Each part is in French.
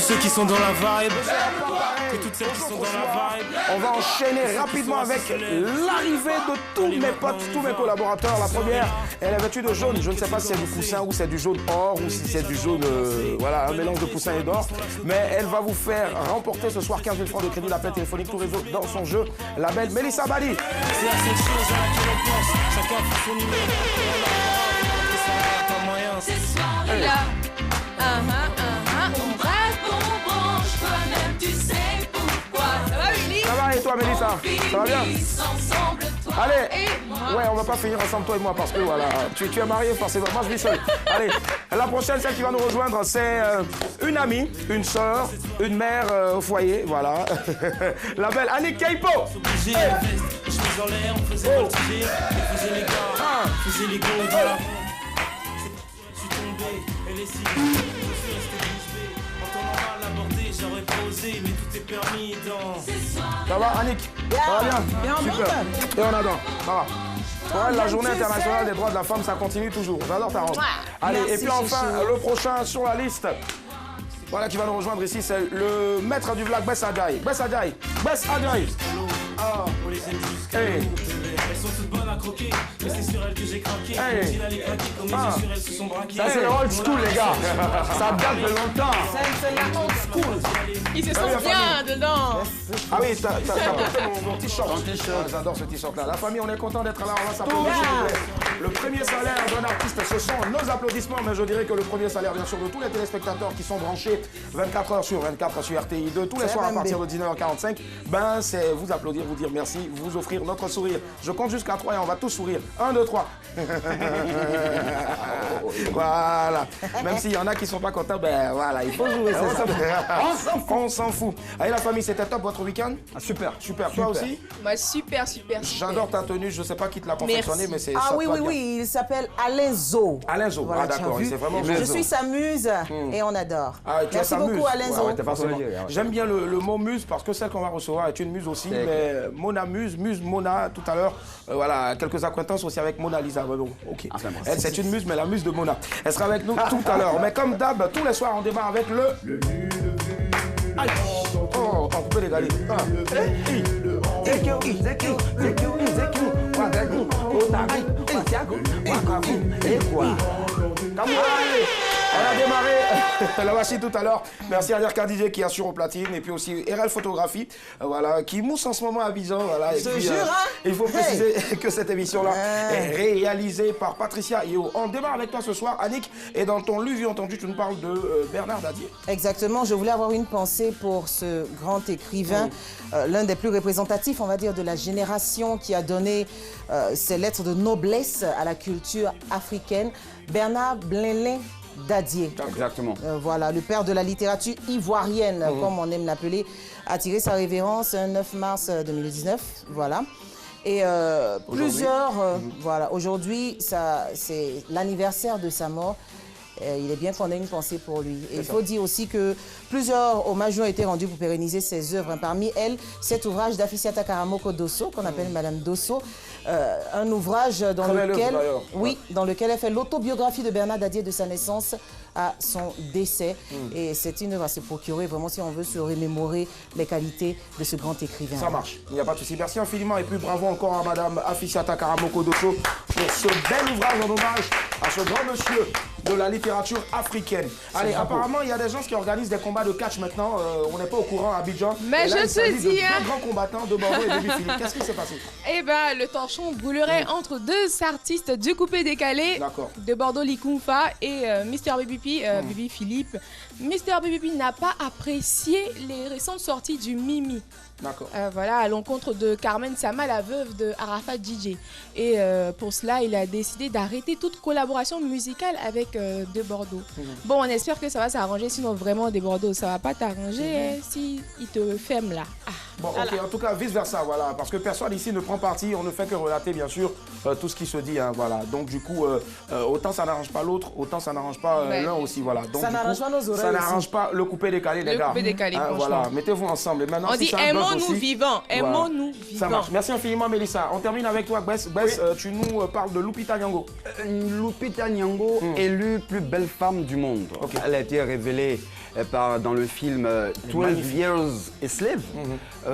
ceux qui sont dans la vibe, que toutes celles qui sont dans la vibe. On va enchaîner rapidement avec l'arrivée de tous mes potes, tous mes collaborateurs. La première, elle est vêtue de jaune. Je ne sais pas si c'est du poussin ou c'est du jaune or ou si c'est du jaune, voilà, un mélange de poussin et d'or. Mais elle va vous faire remporter ce soir 15 000 francs de crédit d'appel téléphonique, tout réseau dans son jeu. La belle Mélissa Bali. C'est la seule chose à laquelle on pense. Chacun fait son numéro. Ce soir-là, on rêve, on branche, toi-même tu sais pourquoi. Ça va, Willy? Ça va et toi, Mélissa? Ça va bien? Ensemble, toi Allez, et moi. ouais, on va pas finir ensemble toi et moi parce que voilà, tu es marié forcément. Moi je vis seul. Allez, la prochaine, celle qui va nous rejoindre, c'est une amie, une sœur, une mère au foyer, voilà. La belle Annick Keipo. Je suis en l'air, on faisait voltiger, on faisait les gars, on faisait les go dans la rue. Je suis tombé, elle est si je suis resté bouche bée. En temps normal abordé, j'aurais pas osé, mais tout est permis dans. Ça va, Annick? Ça va bien? Super. Et on adore. Ça va. Pour elle, la journée internationale des droits de la femme, ça continue toujours. J'adore ta robe. Allez, et puis enfin, le prochain sur la liste, voilà, qui va nous rejoindre ici, c'est le maître du vlog, Bess Adjaye. Bess Adjaye. Bess Adjaye. Ah, on les aime jusqu'à elles sont toutes bonnes à croquer, mais c'est sur elles que j'ai craqué. Quand il allait craquer, comme mes yeux sur elles se sont braqués. Ça, c'est le old school, les gars. Ça date de longtemps. C'est la old school. Ils se sentent bien dedans. Ah oui, t'as porté mon t-shirt. J'adore ce t-shirt-là. La famille, on est content d'être là. On va s'applaudir, s'il vous plaît. Le premier salaire d'un artiste, ce sont nos applaudissements. Mais je dirais que le premier salaire, bien sûr, de tous les téléspectateurs qui sont branchés 24 heures sur 24 sur RTI2, tous les soirs à partir de 19h45, ben, c'est vous applaudir, vous dire merci, vous offrir notre sourire. Je compte jusqu'à 3 et on va tous sourire. 1, 2, 3. Voilà. Même s'il y en a qui sont pas contents, ben voilà, il faut jouer. On s'en fout. Allez, la famille, c'était top votre week-end? Super. Super. Toi aussi? Bah, super, super. J'adore ta tenue. Je sais pas qui te l'a confectionnée, mais c'est. Ah ça oui, te va oui, bien. oui, il s'appelle Alain Zo. Alain Zo. Voilà, Ah d'accord, tu as c'est vu? vraiment Je suis sa muse et on adore. Ah, tu as Merci sa beaucoup, muse. Alain Zo. Ouais, t'es forcément. J'aime bien le mot muse parce que celle qu'on va recevoir est une muse aussi, mais Mona Muse, Mona tout à l'heure. Voilà, quelques acquaintances aussi avec Mona Lisa. Bon, ok. Elle, c'est une muse, mais la muse de Mona. Elle sera avec nous tout à l'heure. Mais comme d'hab, tous les soirs, on démarre avec le Aïe. Oh, on peut l'égaler. On a démarré la voici tout à l'heure. Merci à Derka DJ qui assure au platine et puis aussi RL Photographie, voilà, qui mousse en ce moment à Abidjan. Voilà, et puis, il faut préciser que cette émission-là est réalisée par Patricia Yeo. On démarre avec toi ce soir, Annick, et dans ton lu, entendu, tu nous parles de Bernard Dadier. Exactement, je voulais avoir une pensée pour ce grand écrivain, l'un des plus représentatifs, on va dire, de la génération qui a donné ses lettres de noblesse à la culture africaine, Bernard Blinlin Dadier. Exactement. Voilà, le père de la littérature ivoirienne, comme on aime l'appeler, a tiré sa révérence un 9 mars 2019. Voilà. Et voilà, aujourd'hui, c'est l'anniversaire de sa mort. Il est bien qu'on ait une pensée pour lui. Et il faut dire aussi que plusieurs hommages ont été rendus pour pérenniser ses œuvres. Parmi elles, cet ouvrage d'Afficiata Karamoko Dosso, qu'on appelle Madame Dosso, un ouvrage dans lequel elle fait l'autobiographie de Bernard Dadier de sa naissance à son décès. Et c'est une œuvre à se procurer, vraiment, si on veut se remémorer les qualités de ce grand écrivain. Ça marche, il n'y a pas de souci. Merci infiniment et puis bravo encore à Madame Afficiata Karamoko Dosso pour ce bel ouvrage en hommage à ce grand monsieur de la littérature africaine. Allez, apparemment, il y a des gens qui organisent des combats de catch maintenant. On n'est pas au courant à Abidjan. Mais là, je te dis, deux grands combattants de Bordeaux et de Philippe. Qu'est-ce qui s'est passé? Eh ben, le torchon brûlerait entre deux artistes du coupé décalé de Bordeaux, Likumfa et Mister Bibi, Bibi Philippe. Mister Bibi n'a pas apprécié les récentes sorties du Mimi. D'accord. Voilà, à l'encontre de Carmen Sama, la veuve de Arafat DJ. Et pour cela, il a décidé d'arrêter toute collaboration musicale avec de Bordeaux. Bon, on espère que ça va s'arranger, sinon vraiment des Bordeaux, ça va pas t'arranger si il te ferme là. Bon, ok, en tout cas, vice-versa, voilà, parce que personne ici ne prend parti, on ne fait que relater, bien sûr, tout ce qui se dit, hein, voilà. Donc, du coup, autant ça n'arrange pas l'autre, autant ça n'arrange pas l'un aussi, voilà. Donc, ça n'arrange pas nos oreilles. Ça n'arrange pas le coupé-décalé, les gars. Le coupé-décalé, franchement. Voilà, mettez-vous ensemble. Et maintenant, On si dit ça buzz aimons-nous aussi, vivants, aimons-nous Ça vivants. marche. Merci infiniment, Mélissa. On termine avec toi, Bess. Bess, tu nous parles de Lupita Nyong'o. Lupita Nyong'o, élue plus belle femme du monde. Elle a été révélée dans le film 12 Years a Slave,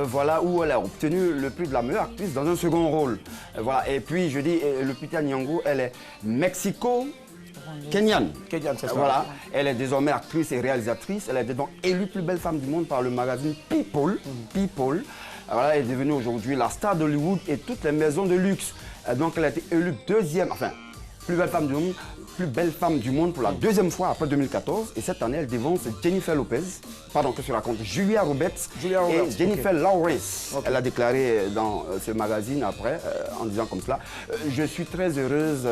voilà, où elle a obtenu le prix de la meilleure actrice dans un second rôle. Voilà. Et puis, je dis, Lupita Nyong'o, elle est Mexico-Kenyane. Kenyane, c'est ça. Voilà. Elle est désormais actrice et réalisatrice. Elle a été donc élue plus belle femme du monde par le magazine People. People. Voilà, elle est devenue aujourd'hui la star d'Hollywood et toutes les maisons de luxe. Donc, elle a été élue deuxième, enfin, plus belle femme du monde pour la deuxième fois après 2014. Et cette année, elle devance Jennifer Lopez, pardon, que je raconte, Julia Roberts et Jennifer Lawrence. Elle a déclaré dans ce magazine après, en disant comme cela, je suis très heureuse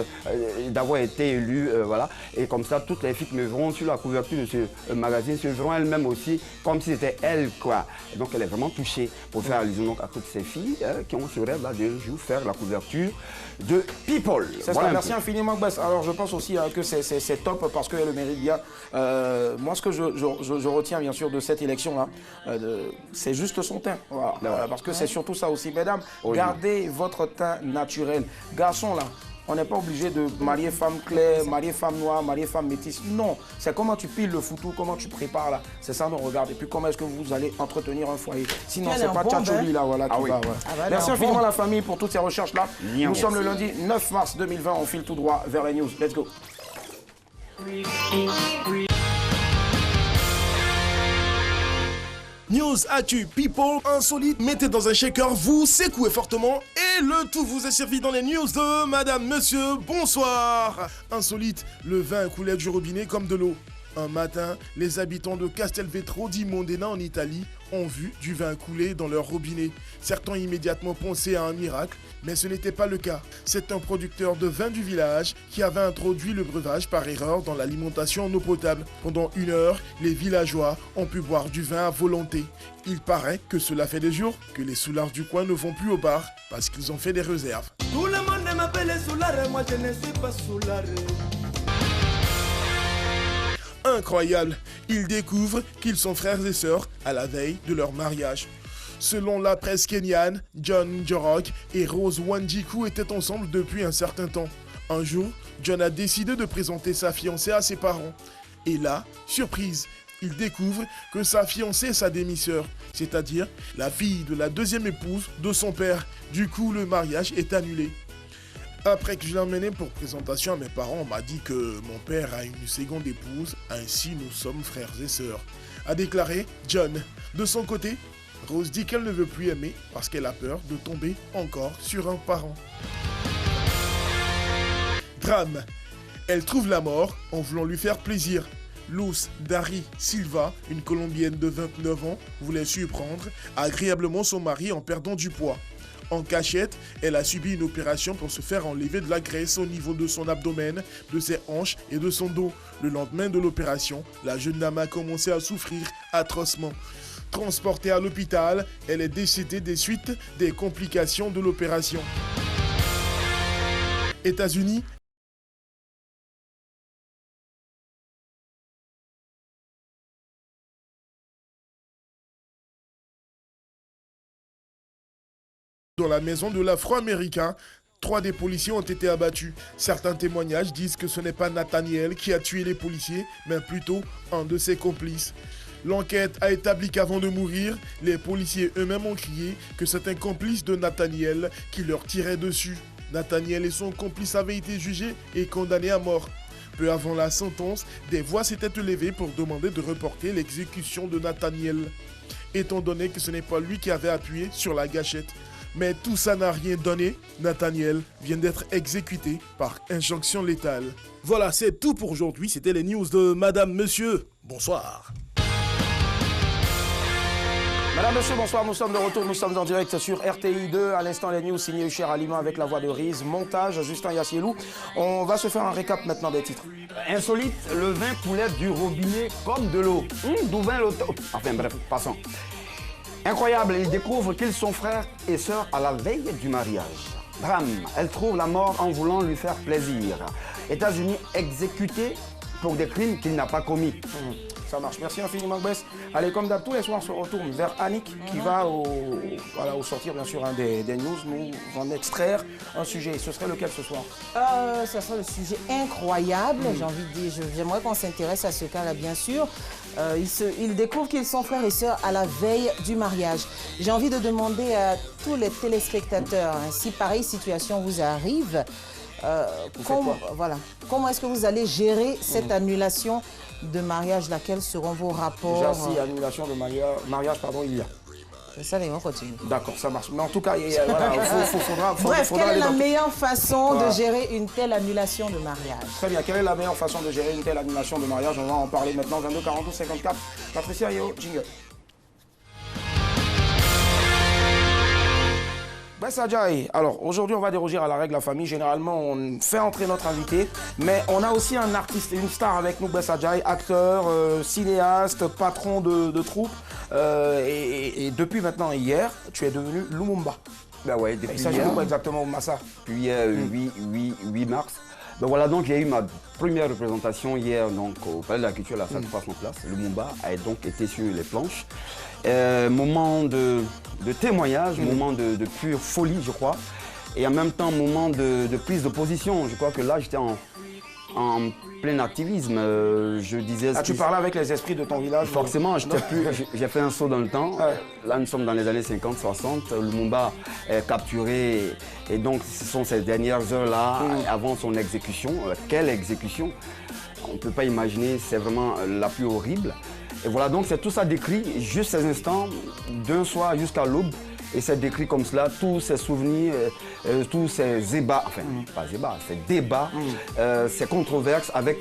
d'avoir été élue, voilà. Et comme ça, toutes les filles qui me verront sur la couverture de ce magazine se verront elles-mêmes aussi, comme si c'était elles, quoi. Et donc, elle est vraiment touchée pour faire allusion donc, à toutes ces filles qui ont ce rêve là de un jour faire la couverture de People. Voilà, merci infiniment, Bess. Alors, je pense aussi que c'est top parce qu'elle le mérite bien. Moi, ce que je retiens, bien sûr, de cette élection-là, c'est juste son teint. Voilà, parce que c'est surtout ça aussi. Mesdames, gardez votre teint naturel. Garçons, là, on n'est pas obligé de marier femme claire, marier femme noire, marier femme métisse. Non, c'est comment tu piles le foutou, comment tu prépares là. C'est ça qu'on regarde. Et puis comment est-ce que vous allez entretenir un foyer. Sinon, c'est pas tchatchouli là, voilà, qui va. Merci infiniment la famille pour toutes ces recherches-là. Nous sommes le lundi 9 mars 2020. On file tout droit vers les news. Let's go. News, actu, people, insolite, mettez dans un shaker, vous secouez fortement et le tout vous est servi dans les news de Madame, Monsieur, bonsoir. Insolite, le vin coulait du robinet comme de l'eau. Un matin, les habitants de Castelvetro di Modena en Italie ont vu du vin couler dans leur robinet. Certains ont immédiatement pensé à un miracle, mais ce n'était pas le cas. C'est un producteur de vin du village qui avait introduit le breuvage par erreur dans l'alimentation en eau potable. Pendant 1 heure, les villageois ont pu boire du vin à volonté. Il paraît que cela fait des jours que les soulards du coin ne vont plus au bar parce qu'ils ont fait des réserves. Tout le monde m'appelle soulard, moi je ne suis pas soulard. Incroyable, ils découvrent qu'ils sont frères et sœurs à la veille de leur mariage. Selon la presse kenyane, John Njoroge et Rose Wanjiku étaient ensemble depuis un certain temps. Un jour, John a décidé de présenter sa fiancée à ses parents. Et là, surprise, il découvre que sa fiancée est sa demi-sœur, c'est-à-dire la fille de la deuxième épouse de son père. Du coup, le mariage est annulé. Après que je l'ai emmené pour présentation à mes parents, on m'a dit que mon père a une seconde épouse, ainsi nous sommes frères et sœurs, a déclaré John. De son côté, Rose dit qu'elle ne veut plus aimer parce qu'elle a peur de tomber encore sur un parent. Drame. Elle trouve la mort en voulant lui faire plaisir. Luz Dari Silva, une Colombienne de 29 ans, voulait surprendre agréablement son mari en perdant du poids. En cachette, elle a subi une opération pour se faire enlever de la graisse au niveau de son abdomen, de ses hanches et de son dos. Le lendemain de l'opération, la jeune dame a commencé à souffrir atrocement. Transportée à l'hôpital, elle est décédée des suites des complications de l'opération. États-Unis. Dans la maison de l'Afro-Américain, 3 des policiers ont été abattus. Certains témoignages disent que ce n'est pas Nathaniel qui a tué les policiers, mais plutôt un de ses complices. L'enquête a établi qu'avant de mourir, les policiers eux-mêmes ont crié que c'est un complice de Nathaniel qui leur tirait dessus. Nathaniel et son complice avaient été jugés et condamnés à mort. Peu avant la sentence, des voix s'étaient élevées pour demander de reporter l'exécution de Nathaniel, étant donné que ce n'est pas lui qui avait appuyé sur la gâchette. Mais tout ça n'a rien donné. Nathaniel vient d'être exécuté par injonction létale. Voilà, c'est tout pour aujourd'hui. C'était les news de Madame, Monsieur. Bonsoir. Madame, Monsieur, bonsoir. Nous sommes de retour. Nous sommes en direct sur RTI2. À l'instant, les news signées Cher Aliment avec la voix de Riz. Montage, Justin Yassielou. On va se faire un récap maintenant des titres. Insolite, le vin coulait du robinet comme de l'eau. D'où vin l'auto. Enfin bref, passons. Incroyable, ils découvrent qu'ils sont frères et sœurs à la veille du mariage. Drame, elle trouve la mort en voulant lui faire plaisir. États-Unis exécuté pour des crimes qu'il n'a pas commis. Ça marche. Merci infiniment, Gbès. Allez, comme d'hab, tous les soirs, on se retourne vers Annick qui va au sortir, bien sûr, des news, nous en extraire un sujet. Ce serait lequel ce soir? Ce sera le sujet incroyable. J'ai envie de dire, j'aimerais qu'on s'intéresse à ce cas-là, bien sûr. Ils découvrent qu'ils sont frères et sœurs à la veille du mariage. J'ai envie de demander à tous les téléspectateurs, hein, si pareille situation vous arrive, comment est-ce que vous allez gérer cette annulation de mariage? Laquelle seront vos rapports? Déjà, si annulation de mariage, il y a. Ça, on continue. D'accord, ça marche. Mais en tout cas, voilà, faudra Bref, quelle est la meilleure façon de gérer une telle annulation de mariage? Très bien, quelle est la meilleure façon de gérer une telle annulation de mariage? On va en parler maintenant. 22 42 54. Patricia Yeo, jingle. Gbès Adjaye, alors aujourd'hui on va déroger à la règle de la famille. Généralement on fait entrer notre invité, mais on a aussi un artiste, une star avec nous, Gbès Adjaye, acteur, cinéaste, patron de troupe. Et depuis maintenant hier, tu es devenu Lumumba. Ben ouais, depuis il s'agit de quoi exactement, Massa? Puis 8 mars. Ben voilà, donc j'ai eu ma première représentation hier donc, au Palais de la Culture, la salle passe en place. Lumumba a donc été sur les planches. Moment de témoignage, moment de pure folie, je crois. Et en même temps, moment de prise de position. Je crois que là, j'étais en plein activisme. Je disais... Ah, tu parlais avec les esprits de ton village? Forcément, j'ai fait un saut dans le temps. Ouais. Là, nous sommes dans les années 50-60. Lumumba est capturé. Et donc, ce sont ces dernières heures-là, avant son exécution. Quelle exécution! On ne peut pas imaginer, c'est vraiment la plus horrible. Et voilà, donc c'est tout ça décrit, juste ces instants, d'un soir jusqu'à l'aube. Et c'est décrit comme cela, tous ces souvenirs, tous ces ébats, enfin pas ébats, ces débats, ces controverses avec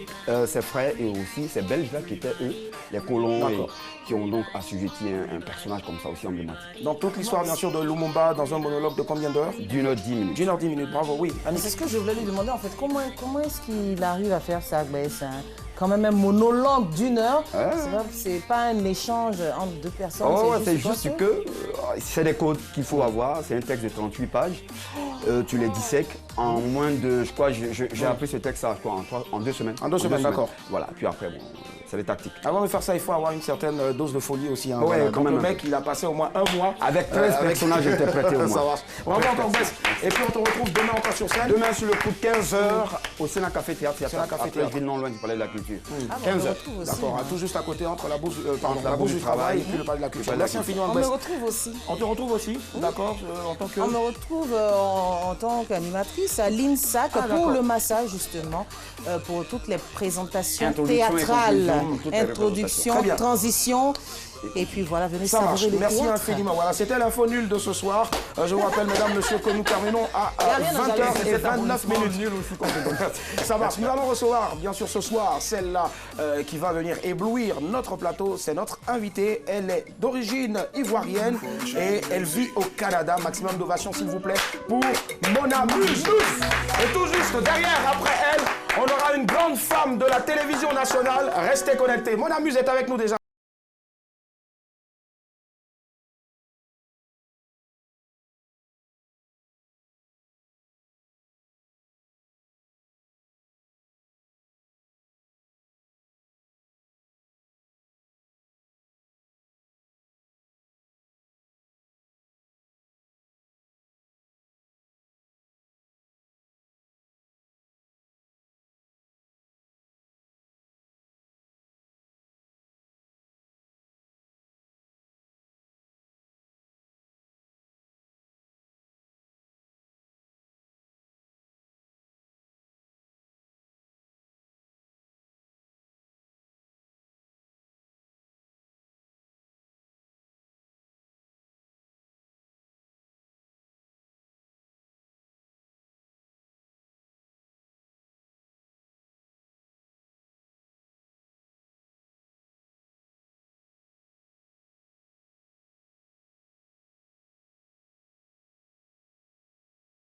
ses frères et aussi ces Belges-là qui étaient eux, les colons, et qui ont donc assujetti un personnage comme ça aussi emblématique. Donc toute l'histoire bien sûr de Lumumba dans un monologue de combien d'heures? d'1h10. 1h10, bravo, oui. C'est ce que je voulais lui demander en fait, comment est-ce qu'il arrive à faire ça, Gbès, hein? Quand même un monologue d'1 heure, c'est pas un échange entre deux personnes. Oh, c'est juste que c'est des codes qu'il faut avoir, c'est un texte de 38 pages, tu les dissèques en moins de, je crois, j'ai appris ce texte en 2 semaines. En 2 semaines, d'accord. Voilà, puis après, bon, c'est les tactiques. Avant de faire ça, il faut avoir une certaine dose de folie aussi. Hein, ouais, voilà. Donc le mec, il a passé au moins 1 mois. Avec 13 personnages interprétés au moins. Ça marche. Bravo encore, Gbès. Et puis on te retrouve demain encore sur scène. Demain sur le coup de 15h au Sénat Café Théâtre. Après, non loin du Palais de la Culture. 15h. D'accord, tout juste à côté entre la bourse du travail et puis le Palais de la Culture. Merci infiniment, Gbès. On me retrouve aussi. On te retrouve aussi, d'accord, en tant que... On me retrouve en tant qu'animatrice à l'INSAC pour le massage justement, pour toutes les présentations théâtrales, introduction, transition. Et puis voilà, venez savourer le Merci théâtre. infiniment. Voilà, c'était l'info nulle de ce soir. Je vous rappelle, mesdames, messieurs, que nous terminons à 20h29. Ça marche. Nous allons recevoir, bien sûr, ce soir, celle-là qui va venir éblouir notre plateau. C'est notre invitée. Elle est d'origine ivoirienne et elle vit au Canada. Maximum d'ovation, s'il vous plaît, pour Mona Muse. Et tout juste derrière, après elle, on aura une grande femme de la télévision nationale. Restez connectés. Mona Muse est avec nous déjà.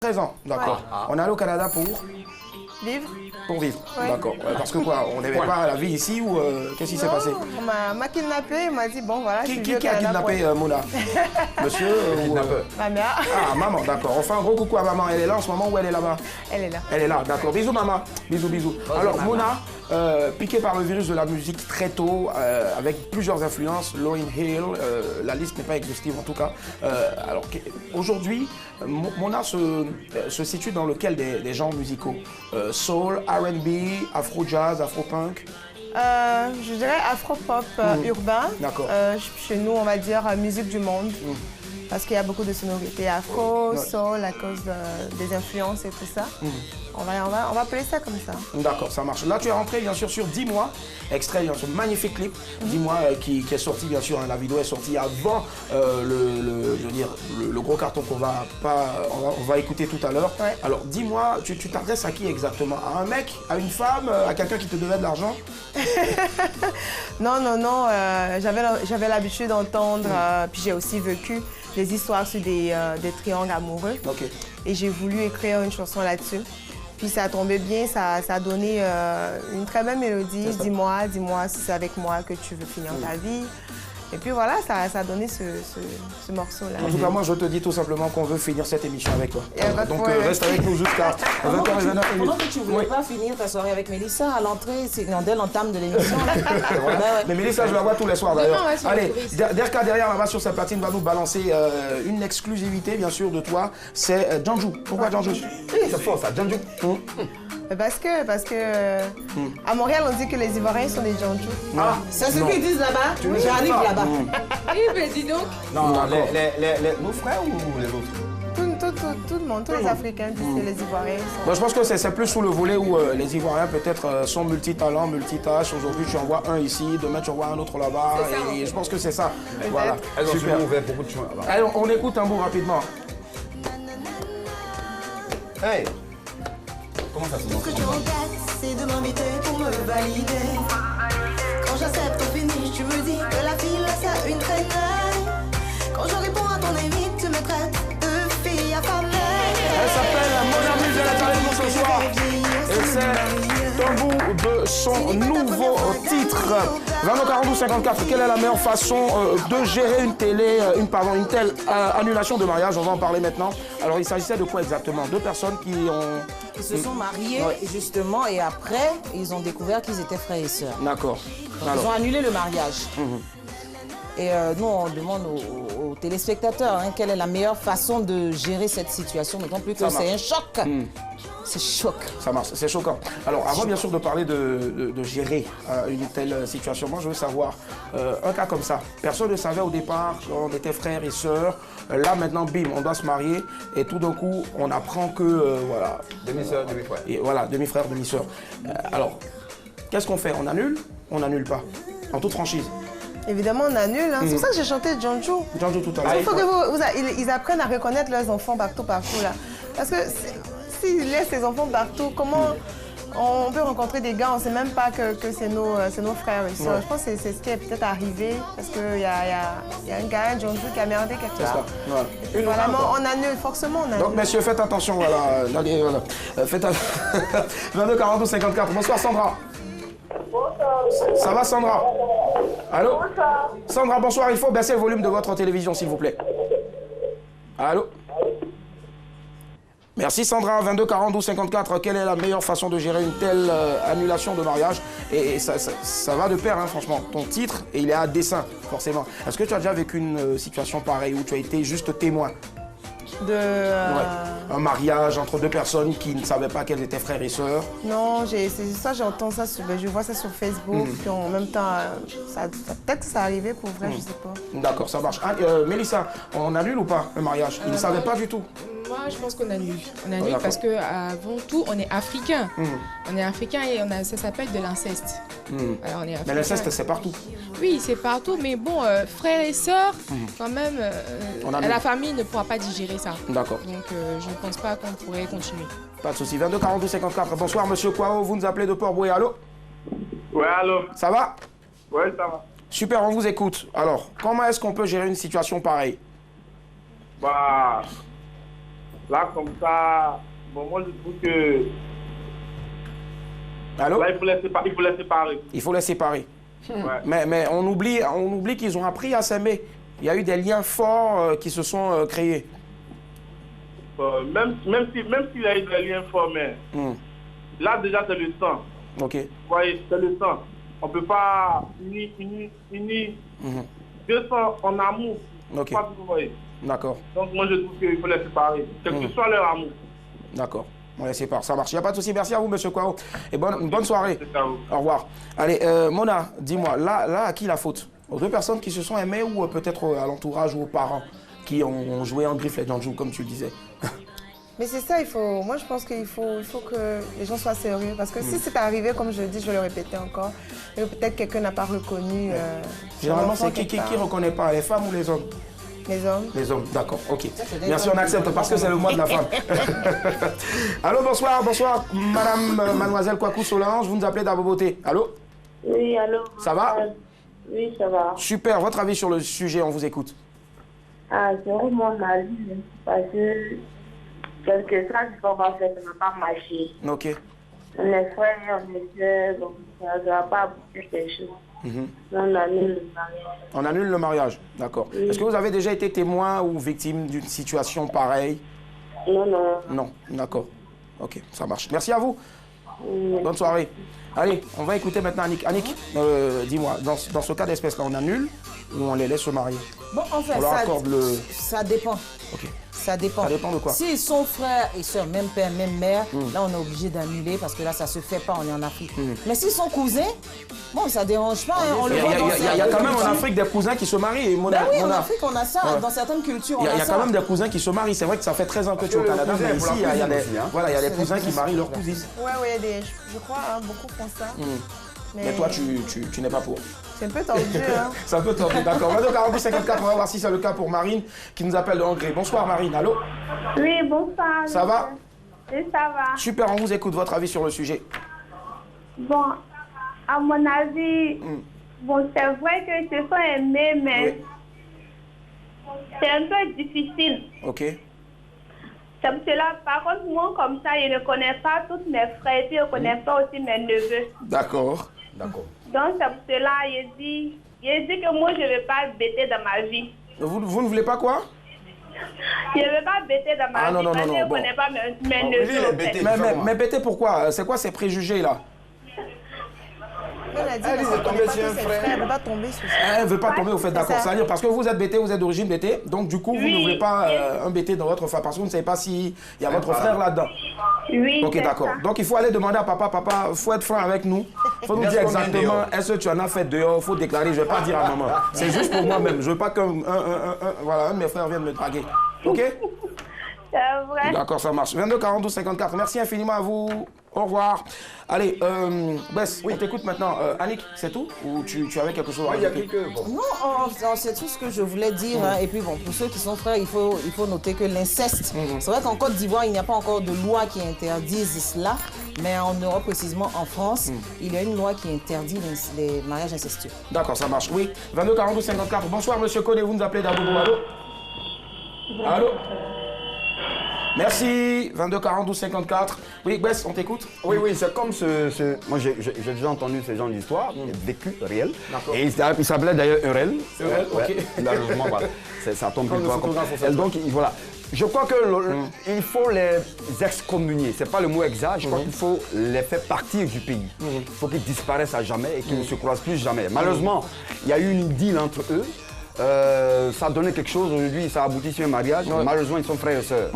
Présent, d'accord. On est allé au Canada pour vivre. Pour vivre, d'accord. Parce que quoi, on n'aimait pas la vie ici ou qu'est-ce qui s'est passé? On m'a kidnappé, il m'a dit bon voilà. Qui a kidnappé Mona? Monsieur Ma mère. Ah, maman, d'accord. On fait un gros coucou à maman. Elle est là en ce moment ou elle est là-bas? Elle est là. Elle est là, d'accord. Bisous maman. Bisous, bisous. Alors Mona, piqué par le virus de la musique très tôt, avec plusieurs influences, Lauryn Hill, la liste n'est pas exhaustive en tout cas. Alors aujourd'hui, Mona se situe dans lequel des genres musicaux? Soul, R&B, afro-jazz, afro-punk? Je dirais afro-pop urbain. D'accord. Chez nous, on va dire musique du monde. Parce qu'il y a beaucoup de sonorités afro, soul, à cause des influences et tout ça. On va appeler ça comme ça. D'accord, ça marche. Là, tu es rentré bien sûr sur 10 mois, extrait de ce magnifique clip, 10 mois qui est sorti bien sûr, hein, la vidéo est sortie avant le gros carton qu'on on va écouter tout à l'heure. Ouais. Alors, dis-moi, tu t'adresses à qui exactement? À un mec, à une femme, à quelqu'un qui te devait de l'argent? Non, j'avais l'habitude d'entendre, puis j'ai aussi vécu des histoires sur des triangles amoureux. Ok. Et j'ai voulu écrire une chanson là-dessus. Puis ça a tombé bien, ça a donné une très belle mélodie. Dis-moi si c'est avec moi que tu veux finir ta vie. Et puis voilà, ça a donné ce morceau-là. En tout cas, moi, je te dis tout simplement qu'on veut finir cette émission avec toi. Donc, problème. reste avec nous jusqu'à 20h29. Pendant que tu ne voulais pas finir ta soirée avec Mélissa, à l'entrée, c'est dès l'entame de l'émission. Mais Mélissa, je la vois tous les soirs d'ailleurs. Demain, ouais, Allez, Derka derrière là-bas sur sa platine va nous balancer une exclusivité, bien sûr, de toi. C'est Djanjou. Pourquoi Djanjou? C'est fort ça, Djanjou. Parce que à Montréal, on dit que les Ivoiriens sont des Djanjou. Ah, c'est ce qu'ils disent là-bas. J'arrive là-bas. Oui, mais dis donc. Non, nos frères ou les autres? Tout le monde, tous les Africains disent que les Ivoiriens sont... Bon, je pense que c'est plus sous le volet où les Ivoiriens peut-être sont multitalents, multitâches. Aujourd'hui, tu envoies un ici, demain, tu envoies un autre là-bas. Et je pense que c'est ça. Voilà. Elles ont Super. ouvert beaucoup de choses. Allez, on écoute un bout rapidement. Hey! Comment ça se Ce que tu regrettes, c'est de m'inviter pour me valider. Quand j'accepte au finish, tu me dis que la fille là, c'est une traînée. Quand je réponds à ton invite, tu me traites de fille affamée. Elle s'appelle Mona Muse, elle est avec nous ce soir. Et c'est un bout de son nouveau titre. 22-42-54, quelle est la meilleure façon de gérer une telle annulation de mariage? On va en parler maintenant. Alors, il s'agissait de quoi exactement? Deux personnes qui se sont mariés, justement, et après, ils ont découvert qu'ils étaient frères et sœurs. D'accord. Ils ont annulé le mariage. Et nous, on demande aux téléspectateurs quelle est la meilleure façon de gérer cette situation, d'autant plus que c'est un choc. C'est choc. Ça marche, c'est choquant. Alors, avant bien sûr de parler de gérer une telle situation, moi je veux savoir, un cas comme ça, personne ne savait au départ qu'on était frères et sœurs. Là maintenant, bim, on doit se marier et tout d'un coup, on apprend que, voilà. Demi-sœur, demi-frère. Et voilà, demi-frère, demi-sœur. Alors, qu'est-ce qu'on fait? On annule? On n'annule pas? En toute franchise. Évidemment, on annule. C'est pour ça que j'ai chanté Djanjou. Djanjou tout à l'heure. Il faut que ils apprennent à reconnaître leurs enfants partout là. Parce que s'ils laissent les enfants partout, comment on peut rencontrer des gars, on ne sait même pas que c'est nos frères et sœurs. Je pense que c'est ce qui est peut-être arrivé. Parce qu'il y a un gars, Djanjou, qui a merdé quelque part. Voilà, on annule, forcément on annule. Donc messieurs, faites attention, voilà. Faites 22 42 54. Bonsoir Sandra. Ça va Sandra? Allô? Sandra, bonsoir. Il faut baisser le volume de votre télévision, s'il vous plaît. Allô? Merci Sandra. 22 42 54. Quelle est la meilleure façon de gérer une telle annulation de mariage? Et ça va de pair, franchement. Ton titre, et il est à dessein, forcément. Est-ce que tu as déjà vécu une situation pareille où tu as été juste témoin? Un mariage entre deux personnes qui ne savaient pas qu'elles étaient frères et sœurs? Non, j'entends ça, je vois ça sur Facebook, puis en même temps, peut-être que ça arrivait pour vrai, je sais pas. D'accord, ça marche. Mélissa, on annule ou pas le mariage? Ils ne savaient pas du tout. Moi, je pense qu'on annule. On annule parce qu'avant tout, on est africain. On est africain et ça s'appelle de l'inceste. Mais l'inceste, c'est partout. Oui, c'est partout, mais bon, frères et sœurs, quand même, la famille ne pourra pas digérer ça. D'accord. Donc, je ne pense pas qu'on pourrait continuer. Pas de souci. 22 42 54. Bonsoir, monsieur Kwao. Vous nous appelez de Port-Boué. Allô? Ouais, allô? Ça va? Ouais, ça va. Super, on vous écoute. Alors, comment est-ce qu'on peut gérer une situation pareille? Bah, là, comme ça, bon, moi, je trouve que... Allô? Là, il faut les séparer. Il faut les séparer. Ouais. Mais on oublie qu'ils ont appris à s'aimer. Il y a eu des liens forts qui se sont créés. Même s'il y a eu des liens forts, mais là, déjà, c'est le sang. Ok. Vous voyez, c'est le sang. On ne peut pas unir deux sangs en amour. Ok. Pas que vous voyez. D'accord. Donc moi je trouve qu'il faut les séparer, quel que soit leur amour. D'accord. On les sépare, ça marche. Il n'y a pas de souci. Merci à vous, monsieur Kwao. Et bonne soirée. Au revoir. Allez, Mona, dis-moi, là, à qui la faute? Aux deux personnes qui se sont aimées ou peut-être à l'entourage ou aux parents qui ont joué en griffe les Danjou, comme tu le disais? Mais c'est ça, moi je pense qu'il faut que les gens soient sérieux. Parce que si c'est arrivé, comme je le dis, je vais le répéter encore, et peut-être quelqu'un n'a pas reconnu. Généralement, c'est qui ne reconnaît pas, les femmes ou les hommes? Les hommes. Les hommes, d'accord, ok. Merci, on accepte parce que c'est le mois de la femme. Allô, bonsoir, madame, mademoiselle Kwaku Solange, vous nous appelez d'Aboboté. Allô? Oui, allô. Ça va? Oui, ça va. Super, votre avis sur le sujet, on vous écoute. Ah, c'est vraiment mon avis, parce que quelque chose qu'on va faire, ça ne va pas marcher. Ok. On est frères, on est sœurs, donc ça ne va pas aboutir quelque chose. On annule le mariage. On annule le mariage, d'accord. Oui. Est-ce que vous avez déjà été témoin ou victime d'une situation pareille? Non, non. Non, d'accord. Ok, ça marche. Merci à vous. Bonne soirée. Allez, on va écouter maintenant Annick. Annick, dis-moi, dans ce cas d'espèce-là, on annule ou on les laisse se marier? Bon, en fait, on leur accorde ça dépend. Ok. Ça dépend. Ça dépend de quoi? S'ils sont frères et sœurs, même père, même mère, là, on est obligé d'annuler parce que là, ça se fait pas, on est en Afrique. Mais s'ils sont cousins, bon, ça dérange pas. Hein, il y a quand même en Afrique des cousins qui se marient. Ben oui, en Afrique, on a ça. Dans certaines cultures, on a ça. Il y a quand même des cousins qui se marient. C'est vrai que ça fait 13 ans que tu es au Canada, mais ici, il y a des cousins qui marient leurs cousines. Ouais, je crois, beaucoup font ça. Mais toi, tu n'es pas pour. C'est un peu tendu, hein. C'est un peu tendu, d'accord. 22 on va voir si c'est le cas pour Marine qui nous appelle de Hongrie. Bonsoir Marine, allô? Oui, bonsoir. Ça va? Oui, ça va. Super, on vous écoute, votre avis sur le sujet. Bon, à mon avis, bon, c'est vrai que se sont aimés, mais c'est un peu difficile. Ok. C'est pour cela, par contre, moi, comme ça, je ne connais pas tous mes frères et puis je ne connais pas aussi mes neveux. D'accord. D'accord. Donc, c'est pour cela, je dis que moi, je ne vais pas bêter dans ma vie. Vous ne voulez pas quoi? Je ne vais pas bêter dans ma vie parce que je ne connais pas mes neveux. Mais bêter pourquoi? C'est quoi ces préjugés là? Elle a dit qu'elle ne connaît pas ses frères, elle ne veut pas tomber sur ça. Elle ne veut pas tomber au fait, d'accord. C'est-à-dire parce que vous êtes bêté, vous êtes d'origine bêté, donc du coup, vous ne voulez pas un bêté dans votre frère parce que vous ne savez pas s'il y a votre frère là-dedans. Oui. Ok, d'accord. Donc il faut aller demander à papa, il faut être franc avec nous. Il faut nous dire exactement, est-ce que tu en as fait dehors, il faut déclarer, je ne vais pas dire à maman. C'est juste pour moi-même, je ne veux pas qu'un de mes frères vienne me draguer. Ok? C'est vrai. D'accord, ça marche. 22 42 54. Merci infiniment à vous. Au revoir. Allez, Bess, on t'écoute maintenant. Annick, c'est tout? Ou tu avais quelque chose à rajouter? Non, c'est tout ce que je voulais dire. Hein. Et puis bon, pour ceux qui sont frères, il faut noter que l'inceste, c'est vrai qu'en Côte d'Ivoire, il n'y a pas encore de loi qui interdise cela. Mais en Europe, précisément en France, il y a une loi qui interdit les mariages incestueux. D'accord, ça marche. Oui. 22 42 54. Bonsoir, monsieur Koné, vous nous appelez d'Abobo. Allô? Allô? Merci, 22 42 54. Oui, Bess, on t'écoute? Oui, c'est comme moi j'ai déjà entendu ce genre d'histoire, vécu, réel. Et il s'appelait d'ailleurs Eurel. Eurel, ok. Malheureusement, voilà. Ça tombe une fois. Donc, voilà. Je crois qu'il faut les excommunier. Ce n'est pas le mot exact. Je crois qu'il faut les faire partir du pays. Il faut qu'ils disparaissent à jamais et qu'ils ne se croisent plus jamais. Malheureusement, il y a eu une deal entre eux. Ça a donné quelque chose. Aujourd'hui, ça a abouti sur un mariage. Malheureusement, ils sont frères et sœurs.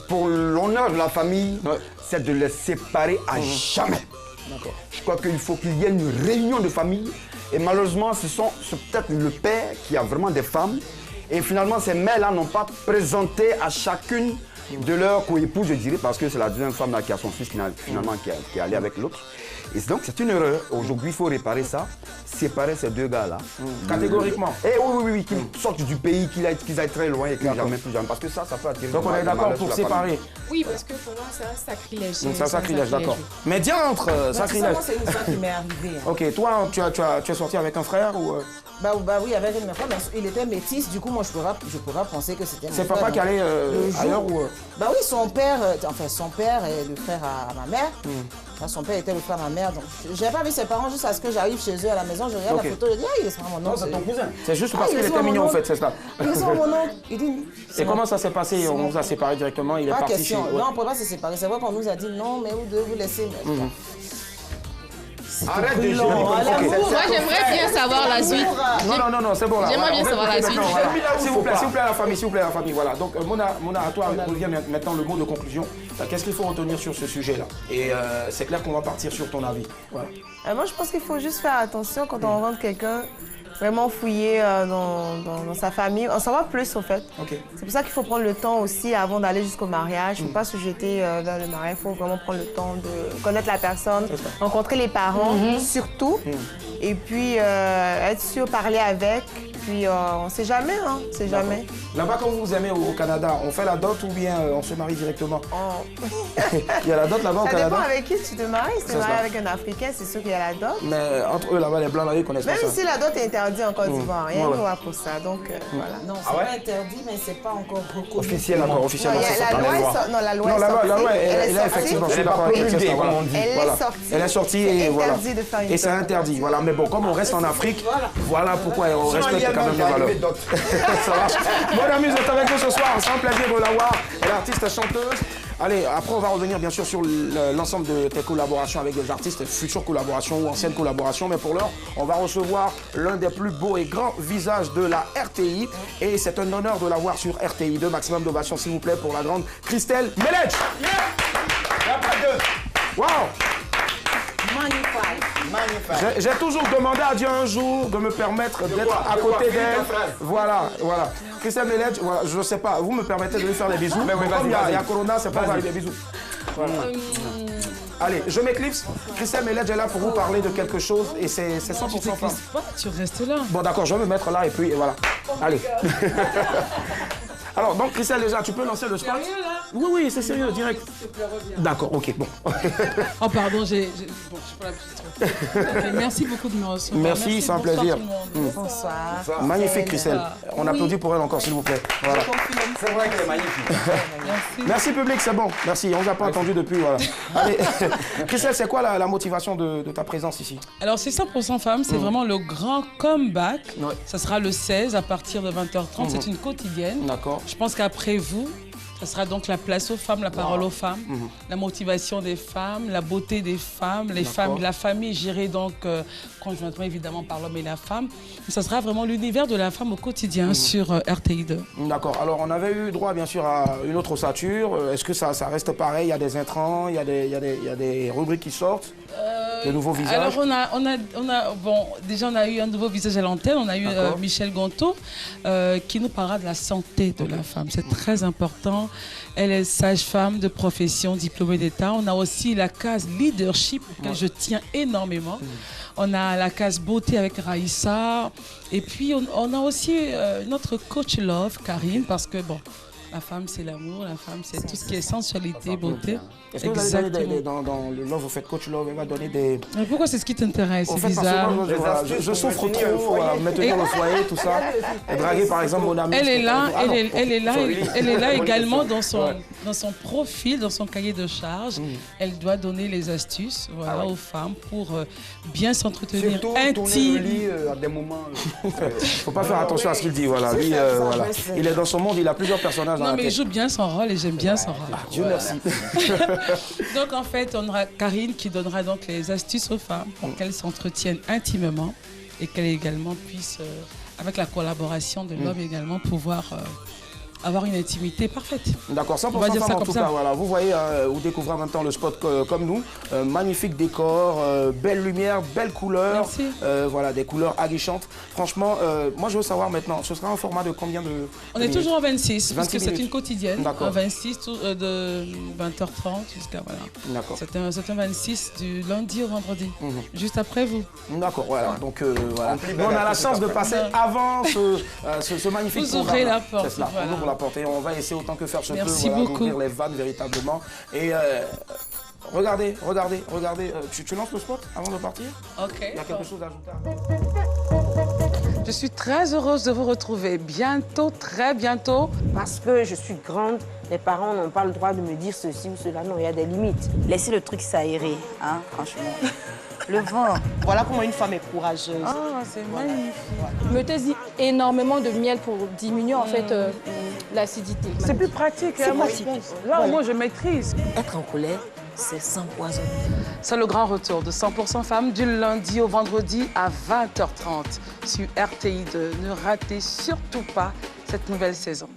Pour l'honneur de la famille, c'est de les séparer à jamais. Je crois qu'il faut qu'il y ait une réunion de famille. Et malheureusement, c'est peut-être le père qui a vraiment des femmes. Et finalement, ces mères-là n'ont pas présenté à chacune de leurs coépouses, je dirais, parce que c'est la deuxième femme là, qui a son fils finalement qui est allé avec l'autre. Et donc c'est une erreur. Aujourd'hui, il faut réparer ça, séparer ces deux gars-là. Catégoriquement. Et oui, qu'ils sortent du pays, qu'ils aillent très loin et qu'ils jamais plus jamais. Parce que ça peut attirer. Donc on est d'accord pour séparer. Oui, parce que pour moi, c'est un sacrilège. C'est un sacrilège, d'accord. Mais diantre, sacrilège. C'est une histoire qui m'est arrivée. Ok, toi, tu es sorti avec un frère ou... Bah oui, avec une frère, mais il était métis, du coup, moi, je pourrais penser que c'était mon frère. C'est papa qui allait ailleurs ou... Bah oui, son père est le frère à ma mère. Son père était le frère à ma mère, donc je n'avais pas vu ses parents juste à ce que j'arrive chez eux à la maison, je regarde la photo, je dis il est mon oncle. Non, c'est ton cousin. C'est juste parce qu'il était mignon en fait, c'est ça. Il est mon oncle. Il dit. Et comment ça s'est passé? On nous a séparés directement, il est parti chez nous. Non, on ne peut pas se séparer. C'est vrai qu'on nous a dit non, mais vous devez vous laisser. Arrête de jouer. Moi, j'aimerais bien savoir la suite. Non, c'est bon là. J'aimerais bien savoir la suite. S'il vous plaît, la famille, voilà. Donc Mona, à toi revient maintenant le mot de conclusion. Qu'est-ce qu'il faut retenir sur ce sujet-là? Et c'est clair qu'on va partir sur ton avis. Voilà. Moi, je pense qu'il faut juste faire attention quand on rencontre quelqu'un, vraiment fouiller dans sa famille, en savoir plus au fait. Okay. C'est pour ça qu'il faut prendre le temps aussi avant d'aller jusqu'au mariage. Il ne faut pas se jeter vers le mariage, il faut vraiment prendre le temps de connaître la personne, rencontrer les parents surtout, et puis être sûr, parler avec. Puis on ne sait jamais, hein, on sait jamais. Là-bas, quand vous aimez au Canada, on fait la dot ou bien on se marie directement? Il y a la dot là-bas au Canada? Ça dépend avec qui tu te maries. Si tu te maries avec un Africain, c'est sûr qu'il y a la dot. Mais entre eux, là-bas, les Blancs, là, ils connaissent pas ça. Même si la dot est interdite en Côte d'Ivoire, rien ne va pour ça. Donc, voilà. Non, c'est pas interdit, mais c'est pas encore reconnu. Officiellement, officiellement. La loi est sortie. Effectivement, je suis d'accord avec ça. Elle est sortie et voilà. Et c'est interdit. Voilà. Mais bon, comme on reste en Afrique, voilà pourquoi on respecte quand même les valeurs. Ça marche. Bonne amuse d'être avec nous ce soir. C'est un plaisir de l'avoir. Elle est artiste chanteuse. Allez, après on va revenir bien sûr sur l'ensemble de tes collaborations avec des artistes, futures collaborations ou anciennes collaborations. Mais pour l'heure, on va recevoir l'un des plus beaux et grands visages de la RTI. Et c'est un honneur de l'avoir sur RTI 2. Maximum d'ovation s'il vous plaît pour la grande Christelle Meledj. Il n'y a pas de... Wow. Magnifique. J'ai toujours demandé à Dieu un jour de me permettre d'être à côté d'elle. Voilà. Christelle Meledj, voilà, je ne sais pas, vous me permettez de lui faire des bisous. Mais comme il y a Corona, c'est pas des bisous. Voilà. Allez, je m'éclipse. Christelle Meledj est là pour vous parler de quelque chose et c'est 100% femme. Tu restes là. Bon d'accord, je vais me mettre là et puis voilà. Allez. Alors, donc, Christelle, déjà, tu peux lancer le spot? Oui, c'est sérieux, direct. D'accord, ok, bon. Oh, pardon, bon, je sais pas la petite. Merci beaucoup de me recevoir. Merci, c'est un plaisir. Bonsoir. Magnifique, Christelle. On applaudit pour elle encore, s'il vous plaît. Voilà. C'est vrai qu'elle est magnifique. Merci, public, c'est bon. Merci, on ne vous a pas entendu depuis, voilà. Allez, Christelle, c'est quoi la motivation de ta présence ici? Alors, c'est 100% femmes, c'est vraiment le grand comeback. Ouais. Ça sera le 16 à partir de 20h30. C'est une quotidienne. D'accord. Je pense qu'après vous, ça sera donc la place aux femmes, la parole aux femmes, la motivation des femmes, la beauté des femmes, les femmes, la famille gérée donc conjointement évidemment par l'homme et la femme. Ça sera vraiment l'univers de la femme au quotidien sur RTI 2. D'accord. Alors on avait eu droit bien sûr à une autre ossature. Est-ce que ça reste pareil? Il y a des intrants, il y a des rubriques qui sortent, de nouveaux visages? Alors déjà on a eu un nouveau visage à l'antenne. On a eu Michel Gonto qui nous parlera de la santé de la femme. C'est très important. Elle est sage-femme de profession, diplômée d'État. On a aussi la case leadership, auquel je tiens énormément. On a la case beauté avec Raïssa. Et puis, on a aussi notre coach love, Karine, parce que, bon, la femme, c'est l'amour. La femme, c'est tout ce qui est sensualité, beauté. Est-ce que vous allez donner dans le love, vous faites coach love, elle va donner des... Mais pourquoi c'est ce qui t'intéresse? C'est bizarre. Je souffre trop, me tenir au foyer, tout ça. Et draguer par exemple mon amie. Elle est là également dans son profil, dans son cahier de charge. Elle doit donner les astuces aux femmes pour bien s'entretenir intime. À des moments... Il ne faut pas faire attention à ce qu'il dit, voilà. Lui, voilà. Il est dans son monde, il a plusieurs personnages dans la tête. Non mais il joue bien son rôle et j'aime bien son rôle. Dieu merci. Donc en fait, on aura Karine qui donnera donc les astuces aux femmes pour qu'elles s'entretiennent intimement et qu'elles également puissent, avec la collaboration de l'homme également, pouvoir avoir une intimité parfaite. D'accord, 100% femme en tout cas. Voilà. Vous voyez, vous découvrez en même temps le spot comme nous. Magnifique décor, belle lumière, belle couleur. Merci. Voilà, des couleurs aguichantes. Franchement, moi je veux savoir maintenant, ce sera un format de combien de... On est toujours à 26, parce que c'est une quotidienne. D'accord. À 26, de 20h30 jusqu'à... Voilà. D'accord. C'est un 26 du lundi au vendredi, juste après vous. D'accord, voilà. Donc voilà. On a la chance de passer avant ce magnifique programme. Vous ouvrez la porte. C'est cela. Voilà. Et on va essayer autant que faire se peut d'ouvrir les vannes véritablement. Et regardez, tu lances le spot avant de partir? Ok. Il y a quelque chose à ajouter? Je suis très heureuse de vous retrouver bientôt, très bientôt. Parce que je suis grande, les parents n'ont pas le droit de me dire ceci ou cela. Non, il y a des limites. Laissez le truc s'aérer, hein, franchement. Le vent. Voilà comment une femme est courageuse. Ah, c'est magnifique. Je me tais énormément de miel pour diminuer en fait l'acidité. C'est plus pratique. C'est pratique. Là, au moins, je maîtrise. Être en colère, c'est sans poison. C'est le grand retour de 100% femmes du lundi au vendredi à 20h30 sur RTI2. Ne ratez surtout pas cette nouvelle saison.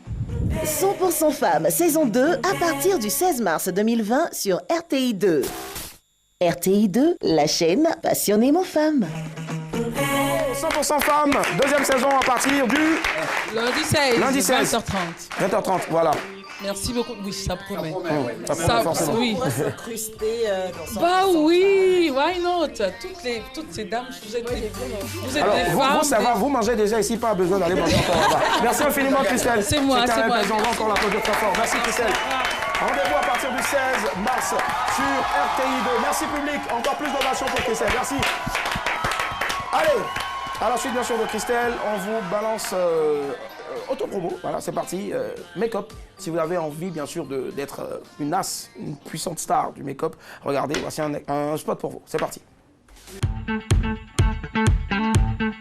100% femmes, saison 2, à partir du 16 mars 2020 sur RTI2. RTI2, la chaîne passionnément femmes. 100% femmes, deuxième saison à partir du... Lundi 16, Lundi 16. 20h30. 20h30, voilà. Merci beaucoup. Oui, ça promet. Ça promet forcément. Oui. Bah oui, why not? Toutes ces dames, vous êtes des Alors, femmes. vous, ça va, vous mangez déjà ici, pas besoin d'aller manger encore là-bas. Merci infiniment, Christelle. C'est moi. On va encore l'applaudir très fort. Merci, Christelle. Rendez-vous à partir du 16 mars sur RTI2. Merci, public. Encore plus d'ovation pour Christelle. Merci. Allez, à la suite, bien sûr, de Christelle, on vous balance autopromo. Voilà, c'est parti. Make-up. Si vous avez envie, bien sûr, d'être une as, une puissante star du make-up, regardez, voici un spot pour vous. C'est parti.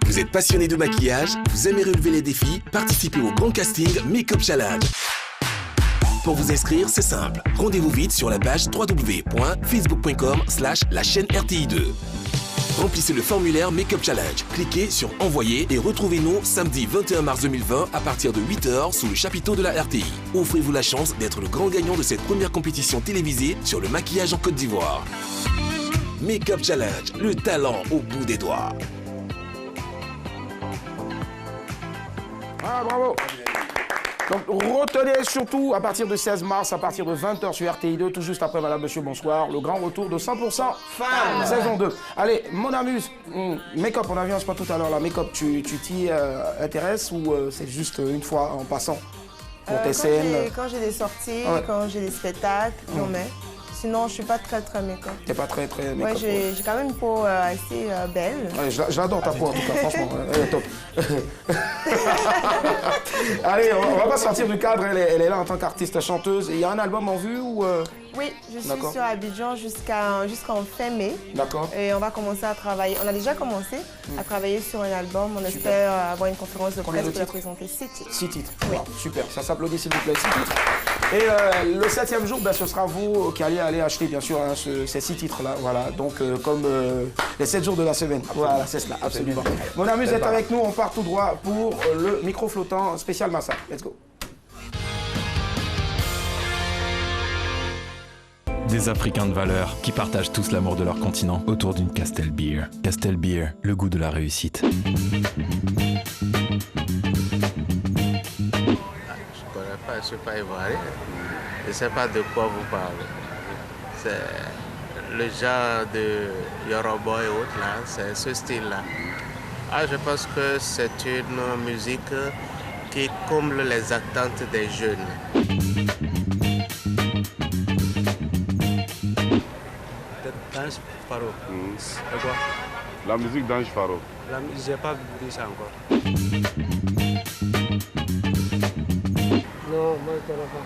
Vous êtes passionné de maquillage, vous aimez relever les défis, participez au grand casting Make-up Challenge. Pour vous inscrire, c'est simple. Rendez-vous vite sur la page www.facebook.com/la chaîne RTI2. Remplissez le formulaire Make-up Challenge. Cliquez sur Envoyer et retrouvez-nous samedi 21 mars 2020 à partir de 8h sous le chapiteau de la RTI. Offrez-vous la chance d'être le grand gagnant de cette première compétition télévisée sur le maquillage en Côte d'Ivoire. Make-up Challenge, le talent au bout des doigts. Ah, bravo. Donc retenez surtout à partir du 16 mars, à partir de 20h sur RTI2, tout juste après Madame, Monsieur, bonsoir, le grand retour de 100% femmes, saison 2. Allez, mon amuse, make-up, on a vu un spot tout à l'heure, la make-up, tu t'y intéresses ou c'est juste une fois en passant pour tes scènes? Quand j'ai des sorties, quand j'ai des spectacles, on met. Sinon, je suis pas très make-up. T'es pas très make-up? Ouais, j'ai quand même une peau assez belle. Ouais, j'adore ta peau en tout cas, franchement, elle est top. Allez, on va pas sortir du cadre, elle est là en tant qu'artiste chanteuse. Il y a un album en vue ou Oui, je suis sur Abidjan jusqu'en fin mai. D'accord. Et on va commencer à travailler. On a déjà commencé à travailler sur un album. On espère avoir une conférence de presse pour la présenter 6 titres. 6 titres, oui. Wow, super. Ça s'applaudit s'il vous plaît, 6 titres. Et le 7e jour, ce sera vous qui allez aller acheter bien sûr ces 6 titres-là. Voilà, donc comme les 7 jours de la semaine. Voilà, c'est cela, absolument. Mon amuse est avec nous, on part tout droit pour le micro flottant spécial Massa. Let's go. Des Africains de valeur qui partagent tous l'amour de leur continent autour d'une Castel Beer. Castel Beer, le goût de la réussite. Je ne suis pas ivoirien. Je ne sais pas de quoi vous parlez. C'est le genre de Yoruba et autres, là, c'est ce style-là. Je pense que c'est une musique qui comble les attentes des jeunes. Dange Faro. C'est quoi? La musique d'Ange Faro. J'ai pas vu ça encore. Non, moi je ne connais pas.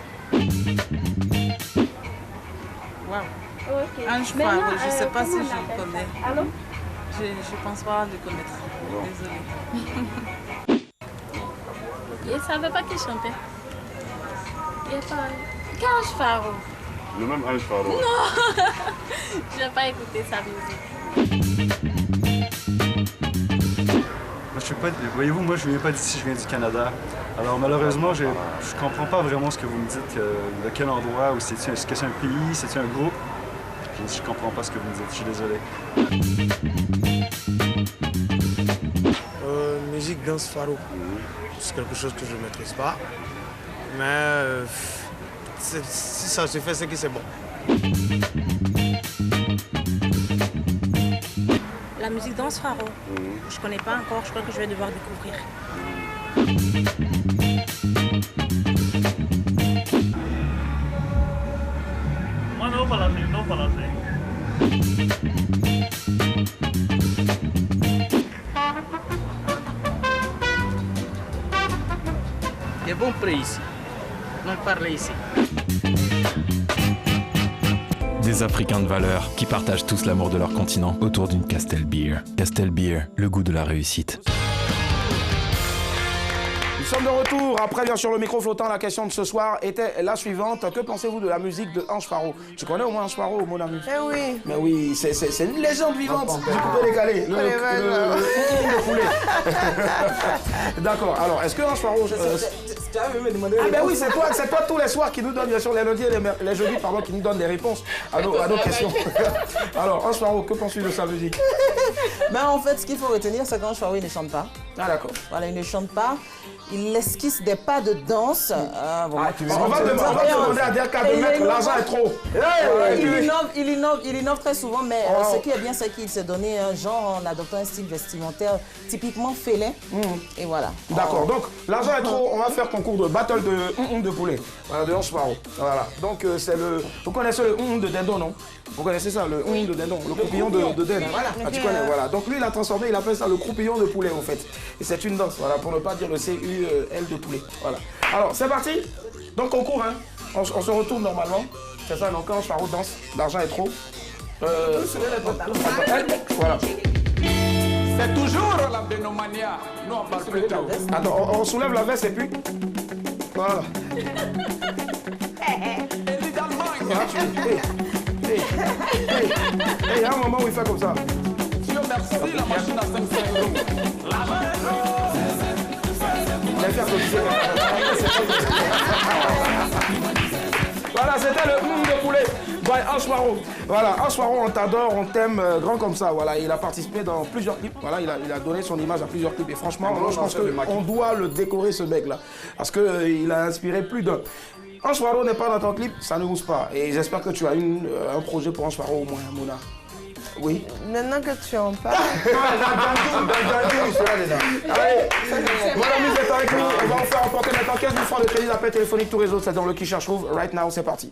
Wow. Okay. Ange Faro, je ne sais pas si je le connais. Allô? Je ne pense pas le connaître. Désolée. Je ne savais pas qui chantait. Il n'y a pas... Qu'Ange Faro? Le même Ange Faro. Non. Je n'ai pas écouté sa musique. Voyez-vous, moi je ne viens pas d'ici, je viens du Canada. Alors malheureusement, je ne comprends pas vraiment ce que vous me dites, de quel endroit, ou est-ce que c'est un pays, c'est un groupe. Je ne comprends pas ce que vous me dites, je suis désolé. Musique danse Faro. C'est quelque chose que je ne maîtrise pas. Mais si ça se fait, c'est que c'est bon. La musique danse Faro. Je ne connais pas encore, je crois que je vais devoir découvrir. Il est bon prix ici. On parle ici. Des Africains de valeur qui partagent tous l'amour de leur continent autour d'une Castel Beer. Castel Beer, le goût de la réussite. Nous sommes de retour. Après, bien sûr, le micro flottant, la question de ce soir était la suivante. Que pensez-vous de la musique de Ange Faro? Tu connais au moins Ange Faro, mon ami? Eh oui. Mais oui, c'est une légende vivante du coupé décalé. Le poulet. D'accord. Alors, est-ce que Ange Faro... Ah ben oui, c'est toi tous les soirs qui nous donne, bien sûr, les lundis et les jeudis, pardon, qui nous donne des réponses à nos questions. Alors, Ange Faro, que penses-tu de sa musique? Ben, en fait, ce qu'il faut retenir, c'est qu'Ange Faro, il ne chante pas. Ah d'accord. Voilà, il ne chante pas. Il esquisse des pas de danse. On va demander à Derka de mettre l'argent est trop. Il innove très souvent, mais ce qui est bien, c'est qu'il s'est donné un genre, en adoptant un style vestimentaire typiquement félin. Et voilà. D'accord, donc l'argent est trop, on va faire concours de battle de poulet. Voilà, de Ange Faro. Voilà. Donc c'est le. Vous connaissez le de dindon, non? Vous connaissez ça, le de dindon, le croupillon de dinde. Voilà. Ah, tu connais, voilà. Donc lui, il a transformé, il appelle ça le croupillon de poulet, en fait. Et c'est une danse, voilà, pour ne pas dire le CUL de poulet. Voilà. Alors, c'est parti. Donc, concours, hein. On se retourne normalement. C'est ça, donc quand Faro danse, l'argent est trop. Voilà. C'est toujours la bénomania. Nous, on parle plus tard. Attends, on soulève la veste et puis. Voilà. Il y a un moment où il fait comme ça. Dieu merci, la machine à 500 euros. Voilà, c'était le de poulet. Ange Faro. Voilà, Ange Faro, on t'adore, on t'aime grand comme ça. Voilà, il a participé dans plusieurs clips. Voilà, il a donné son image à plusieurs clips. Et franchement, je pense qu'on doit le décorer, ce mec-là. Parce qu'il a inspiré plus d'un. Ange Faro n'est pas dans ton clip, ça ne mousse pas. Et j'espère que tu as un projet pour Ange Faro au moins, Mona. Oui. Maintenant que tu en parles. Allez, voilà, vous êtes avec nous. On va en faire emporter maintenant 15 000 francs de crédit d'appel téléphonique tout réseau. C'est dans le Qui Cherche Trouve. Right now, c'est parti.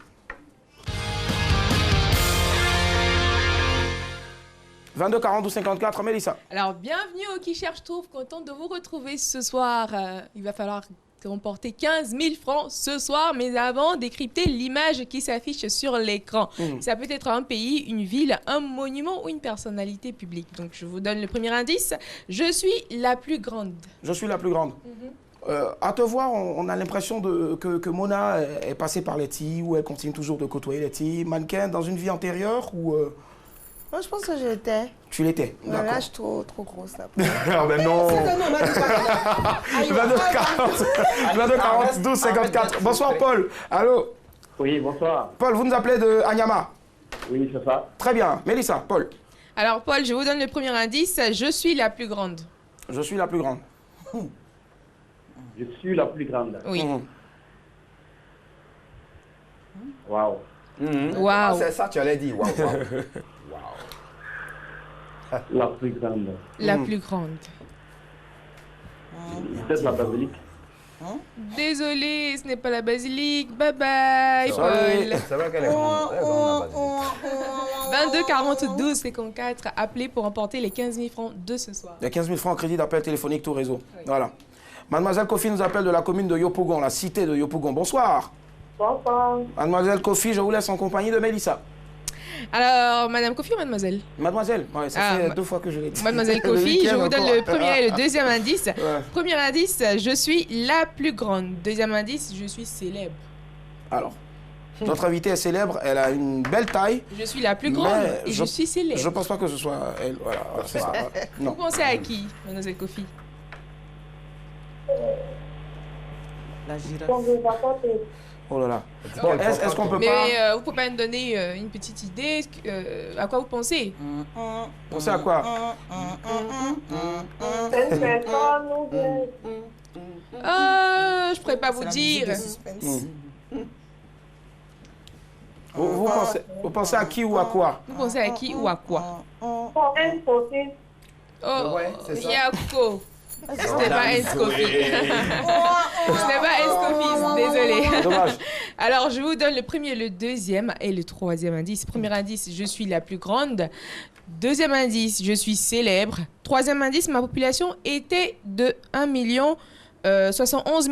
22 42 54, Mélissa. Alors, bienvenue au Qui Cherche Trouve. Contente de vous retrouver ce soir. Il va falloir remporter 15 000 francs ce soir, mais avant, décrypter l'image qui s'affiche sur l'écran. Ça peut être un pays, une ville, un monument ou une personnalité publique. Donc, je vous donne le premier indice. Je suis la plus grande. Je suis la plus grande. À te voir, on a l'impression que Mona est passée par Letty, ou elle continue toujours de côtoyer Letty. Mannequin dans une vie antérieure ou... Moi, je pense que je l'étais. Tu l'étais, d'accord. Là, je suis trop grosse, là. Ah ben non. 22 40 12 54. Bonsoir, Paul. Allô. Oui, bonsoir. Paul, vous nous appelez de Anyama? Oui, c'est ça. Très bien. Mélissa, Paul. Alors, Paul, je vous donne le premier indice. Je suis la plus grande. Je suis la plus grande. Je suis la plus grande. Oui. Waouh. Waouh. C'est ça, tu allais dire. Waouh. La plus grande. La plus grande. Peut-être la basilique. Désolé, ce n'est pas la basilique. Bye bye, Paul. C'est vrai qu'elle est grande. 22 40 12 54. Appelez pour remporter les 15 000 francs de ce soir. Les 15 000 francs en crédit d'appel téléphonique tout réseau. Oui. Voilà. Mademoiselle Kofi nous appelle de la commune de Yopougon, la cité de Yopougon. Bonsoir. Bonsoir. Mademoiselle Kofi, je vous laisse en compagnie de Mélissa. Alors, Madame Kofi ou Mademoiselle? Mademoiselle, ouais, ça fait 2 fois que je l'ai dit. Mademoiselle Kofi, je vous donne le premier et le deuxième indice. Premier indice, je suis la plus grande. Deuxième indice, je suis célèbre. Alors, notre invitée est célèbre, elle a une belle taille. Je suis la plus grande et je suis célèbre. Je ne pense pas que ce soit elle. Voilà, non. Vous pensez à qui, Mademoiselle Kofi? La girafe. Oh là là. Bon, est-ce qu'on peut pas... Mais vous pouvez pas me donner une petite idée à quoi vous pensez? Pensez à quoi? Je pourrais pas vous dire. Vous pensez à qui ou à quoi? Vous pensez à qui ou à quoi? Oh, Yako. Ce n'est pas Escoffice. Ce n'est pas Escoffice, désolé. Dommage. Alors, je vous donne le premier, le deuxième et le troisième indice. Premier indice, je suis la plus grande. Deuxième indice, je suis célèbre. Troisième indice, ma population était de 1 71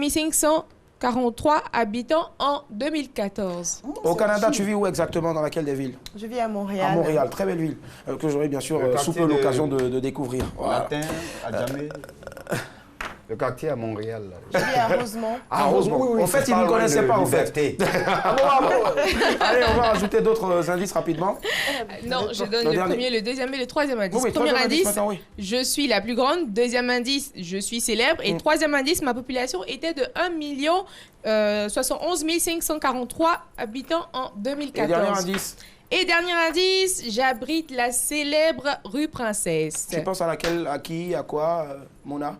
543 habitants en 2014. Au Canada, tu vis où exactement? Dans laquelle des villes? Je vis à Montréal. À Montréal, très belle ville, que j'aurai bien sûr sous peu l'occasion de découvrir. Voilà. Latin, à Djamé. Le quartier à Montréal. Je dis à Rosemont. Ah, Rosemont. Oui, en fait, ils ne connaissaient pas, en fait. Ah bon. Allez, on va rajouter d'autres indices rapidement. Non, je donne le premier, le deuxième et le troisième indice. Oui, Premier indice, maintenant, oui. je suis la plus grande. Deuxième indice, je suis célèbre. Et troisième indice, ma population était de 1 543 habitants en 2014. Et dernier indice. Et dernier indice, j'abrite la célèbre rue Princesse. Tu penses à laquelle, à qui, à quoi, Mona?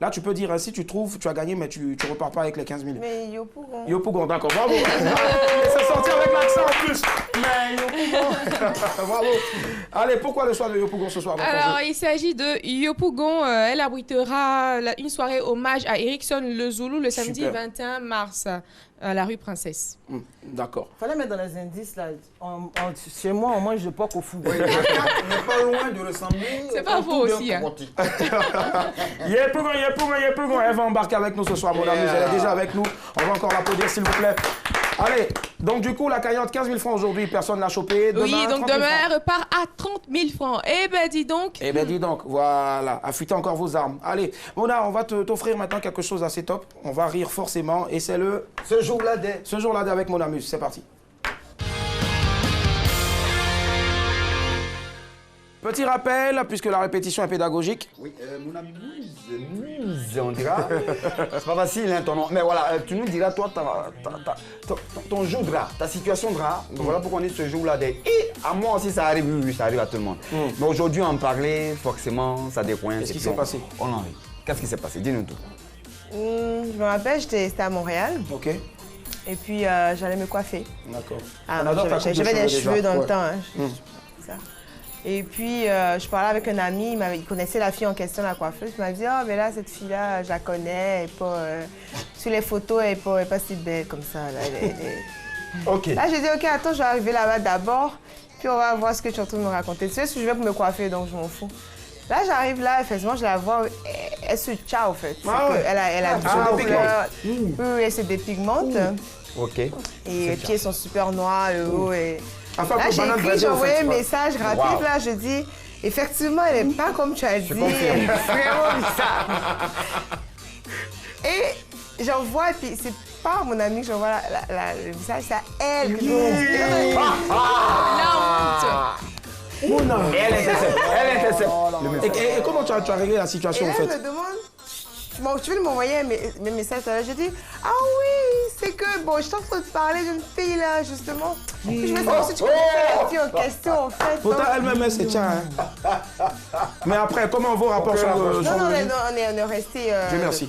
Là, tu peux dire, si tu trouves, tu as gagné, mais tu ne repars pas avec les 15 000. Mais Yopougon. Yopougon, d'accord, bravo. C'est sorti avec l'accent en plus. Mais Yopougon. Bravo. Allez, pourquoi le choix de Yopougon ce soir? Alors, il s'agit de Yopougon. Elle abritera une soirée hommage à Erickson Le Zoulou le samedi 21 mars à la rue Princesse. D'accord. Fallait mettre dans les indices, là. Chez moi, on mange de porc au fou. On n'est pas loin de ressembler. C'est pas faux aussi. Hein. Yopougon. Elle va embarquer avec nous ce soir, mon ami. Elle est déjà avec nous. On va encore l'applaudir, s'il vous plaît. Allez, donc du coup, la cagnotte, 15 000 francs aujourd'hui, personne n'a chopé. Demain, oui, donc demain, elle repart à 30 000 francs. Eh ben, dis donc. Eh ben, dis donc, voilà, affûtez encore vos armes. Allez, Mona, on va t'offrir maintenant quelque chose d'assez top. On va rire forcément, et c'est le... Ce jour-là avec Mona Muse, c'est parti. Petit rappel, puisque la répétition est pédagogique. Oui, Mona Muse, on dira. C'est pas facile, hein, ton nom. Mais voilà, tu nous diras, toi, ton jour de rat, ta situation de rat. Voilà pourquoi on est ce jour-là. Et à moi aussi, ça arrive, oui, ça arrive à tout le monde. Mais aujourd'hui, en parler, forcément, ça décoince. Qu'est-ce qui s'est passé? On en rit. Qu'est-ce qui s'est passé? Dis-nous tout. Je me rappelle, c'était à Montréal. Ok. Et puis, j'allais me coiffer. D'accord. J'avais des cheveux dans le temps. Hein. Ça. Et puis, je parlais avec un ami, il connaissait la fille en question, la coiffeuse. Il m'a dit, oh, mais là, cette fille-là, je la connais. Elle est pas, sur les photos, elle n'est pas si belle comme ça. Là, OK. Là, j'ai dit, OK, attends, je vais arriver là-bas d'abord. Puis, on va voir ce que tu es en train de me raconter. Tu sais ce que je vais pour me coiffer, donc je m'en fous. Là, j'arrive là, effectivement, je la vois, elle se tcha, en fait. Elle a du couleur. Oui, elle se dépigmente. OK. Et les pieds sont super noirs, le haut est... Enfin, là, j'ai écrit, j'ai envoyé un message rapide, là, je dis, effectivement, elle n'est pas comme tu as dit, elle est vraiment bizarre. Et j'envoie, et puis c'est pas mon ami que j'envoie le message, c'est à elle que j'envoie. La honte. Mona. Elle intercepte. Et comment tu as réglé la situation, en fait? Et là, elle me demande, tu veux m'envoyer mes messages, je dis, ah oui, c'est que, bon, je suis en train de parler d'une fille, là, justement. Puis je me demande si tu connais la fille en question, en fait. Pourtant, elle-même, elle se tient. Mais après, comment vos rapports sont... Non, on est resté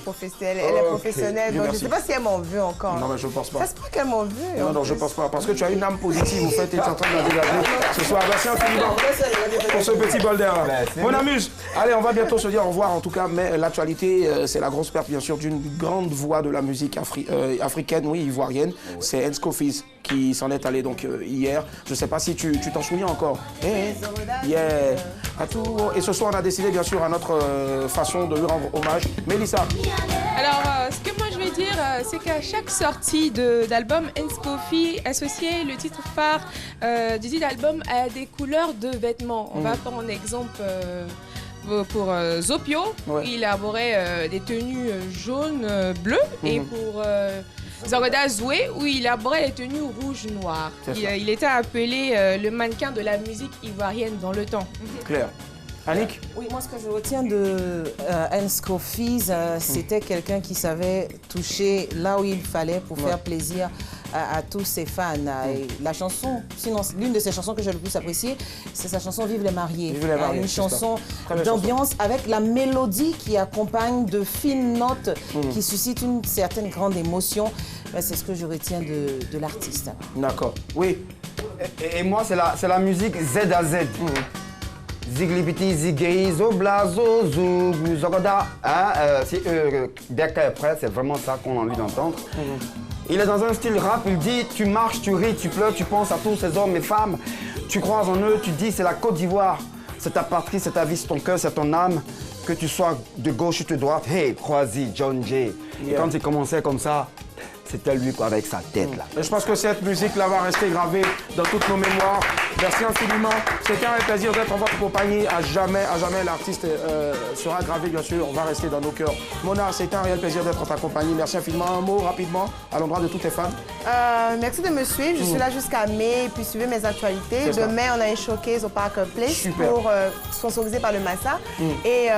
professionnels. Elle est professionnelle, donc je ne sais pas si elle m'en veut encore. Non, mais je ne pense pas. Ça se peut qu'elle m'en veut. Non, je ne pense pas. Parce que tu as une âme positive, au fait, et tu es en train de la dégager ce soir. Merci infiniment pour ce petit bol d'air. Mon amuse. Allez, on va bientôt se dire au revoir, en tout cas. Mais l'actualité, c'est la grosse perte, bien sûr, d'une grande voix de la musique africaine, oui, ivoirienne. C'est Ensco Fizz qui s'en est allé donc hier. Je ne sais pas si tu t'en souviens encore. Yeah. Et ce soir, on a décidé, bien sûr, à notre façon de lui rendre hommage. Mélissa. Alors, ce que moi je vais dire, c'est qu'à chaque sortie d'album, Ensco Fizz associait le titre phare du titre d'album à des couleurs de vêtements. On va prendre un exemple pour Zopio, il élaborait des tenues jaunes, bleues, et pour Zagoda Zoué, où il élaborait les tenues rouges-noires. Il était appelé le mannequin de la musique ivoirienne dans le temps. Claire. Annick? Oui, moi ce que je retiens de Ensco Fizz, c'était quelqu'un qui savait toucher là où il fallait pour faire plaisir à tous ses fans. Et la chanson, sinon l'une de ses chansons que j'ai le plus appréciée, c'est sa chanson Vive les mariés. Vive les mariés, une chanson d'ambiance avec la mélodie qui accompagne de fines notes qui suscitent une certaine grande émotion. C'est ce que je retiens de l'artiste. D'accord. Oui. Et moi, c'est la musique Z à Z. Ziglibiti, Zigei, Zoblazo, Zougou, Zogoda. Bien qu'après, c'est vraiment ça qu'on a envie d'entendre. Il est dans un style rap, il dit tu marches, tu ris, tu pleures, tu penses à tous ces hommes et femmes. Tu croises en eux, tu dis c'est la Côte d'Ivoire. C'est ta patrie, c'est ta vie, c'est ton cœur, c'est ton âme. Que tu sois de gauche ou de droite, hey, Croisi, John Jay. Et quand il commençait comme ça, c'était lui quoi, avec sa tête là. Et je pense que cette musique-là va rester gravée dans toutes nos mémoires. Merci infiniment. C'était un plaisir d'être en votre compagnie. À jamais l'artiste sera gravé, bien sûr. On va rester dans nos cœurs. Mona, c'était un réel plaisir d'être en ta compagnie. Merci infiniment. Un mot rapidement à l'endroit de tous tes fans. Merci de me suivre. Je suis là jusqu'à mai, puis suivez mes actualités. Demain, on a un showcase au Park Place pour sponsorisé par le Massa. Et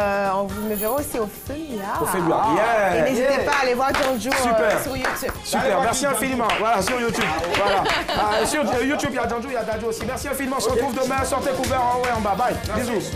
vous me verrez aussi au Félia. Au Félia. Yeah. Et n'hésitez pas à aller voir Janju sur YouTube. Super, merci infiniment. Voilà, sur YouTube. Voilà. Sur YouTube, il y a Janju, il y a Dadju aussi. Merci infiniment. On se retrouve demain. Sortez couvert en haut et en bas. Bye. Bisous.